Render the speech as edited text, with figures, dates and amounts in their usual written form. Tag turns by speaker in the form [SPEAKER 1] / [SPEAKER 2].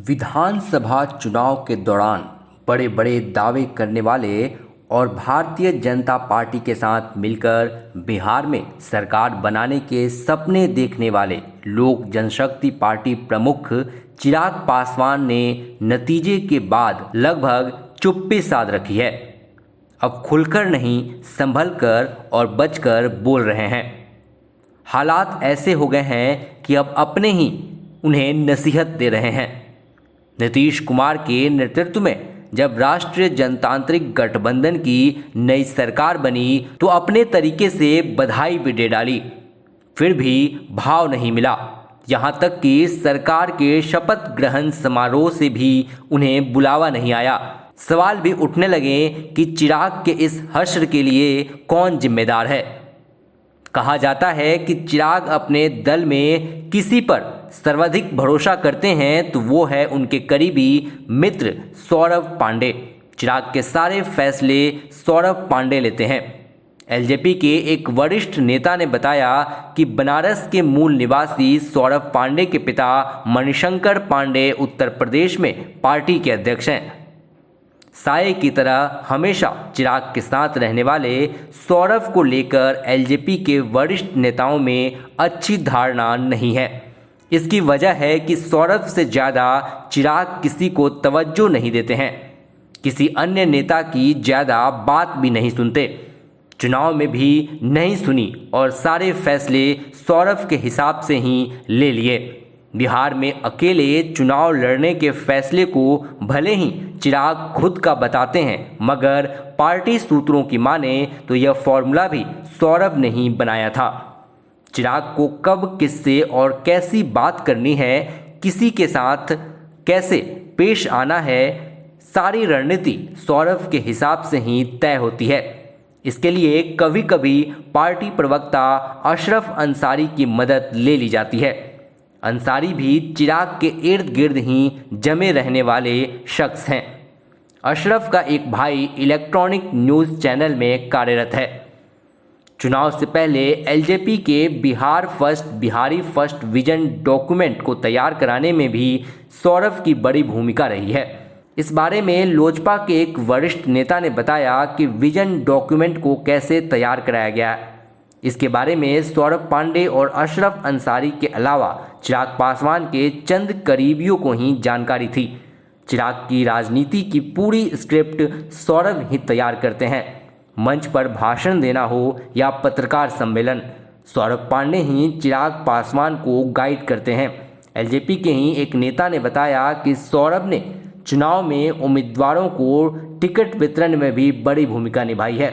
[SPEAKER 1] विधानसभा चुनाव के दौरान बड़े बड़े दावे करने वाले और भारतीय जनता पार्टी के साथ मिलकर बिहार में सरकार बनाने के सपने देखने वाले लोक जनशक्ति पार्टी प्रमुख चिराग पासवान ने नतीजे के बाद लगभग चुप्पी साध रखी है। अब खुलकर नहीं, संभल कर और बचकर बोल रहे हैं। हालात ऐसे हो गए हैं कि अब अपने ही उन्हें नसीहत दे रहे हैं। नीतीश कुमार के नेतृत्व में जब राष्ट्रीय जनतांत्रिक गठबंधन की नई सरकार बनी तो अपने तरीके से बधाई भी दे डाली, फिर भी भाव नहीं मिला। यहाँ तक कि सरकार के शपथ ग्रहण समारोह से भी उन्हें बुलावा नहीं आया। सवाल भी उठने लगे कि चिराग के इस हश्र के लिए कौन जिम्मेदार है। कहा जाता है कि चिराग अपने दल में किसी पर सर्वाधिक भरोसा करते हैं तो वो है उनके करीबी मित्र सौरभ पांडे। चिराग के सारे फैसले सौरभ पांडे लेते हैं। एलजेपी के एक वरिष्ठ नेता ने बताया कि बनारस के मूल निवासी सौरभ पांडे के पिता मणिशंकर पांडे उत्तर प्रदेश में पार्टी के अध्यक्ष हैं। साये की तरह हमेशा चिराग के साथ रहने वाले सौरभ को लेकर एलजेपी के वरिष्ठ नेताओं में अच्छी धारणा नहीं है। इसकी वजह है कि सौरभ से ज़्यादा चिराग किसी को तवज्जो नहीं देते हैं, किसी अन्य नेता की ज़्यादा बात भी नहीं सुनते, चुनाव में भी नहीं सुनी और सारे फैसले सौरभ के हिसाब से ही ले लिए। बिहार में अकेले चुनाव लड़ने के फैसले को भले ही चिराग खुद का बताते हैं, मगर पार्टी सूत्रों की माने तो यह फॉर्मूला भी सौरभ ने ही बनाया था। चिराग को कब, किससे और कैसी बात करनी है, किसी के साथ कैसे पेश आना है, सारी रणनीति सौरभ के हिसाब से ही तय होती है। इसके लिए कभी कभी पार्टी प्रवक्ता अशरफ अंसारी की मदद ले ली जाती है। अंसारी भी चिराग के इर्द गिर्द ही जमे रहने वाले शख्स हैं। अशरफ का एक भाई इलेक्ट्रॉनिक न्यूज़ चैनल में कार्यरत है। चुनाव से पहले एलजेपी के बिहारी फर्स्ट विजन डॉक्यूमेंट को तैयार कराने में भी सौरभ की बड़ी भूमिका रही है। इस बारे में लोजपा के एक वरिष्ठ नेता ने बताया कि विजन डॉक्यूमेंट को कैसे तैयार कराया गया। इसके बारे में सौरभ पांडे और अशरफ अंसारी के अलावा चिराग पासवान के चंद करीबियों को ही जानकारी थी। चिराग की राजनीति की पूरी स्क्रिप्ट सौरभ ही तैयार करते हैं। मंच पर भाषण देना हो या पत्रकार सम्मेलन, सौरभ पांडे ही चिराग पासवान को गाइड करते हैं। एलजेपी के ही एक नेता ने बताया कि सौरभ ने चुनाव में उम्मीदवारों को टिकट वितरण में भी बड़ी भूमिका निभाई है।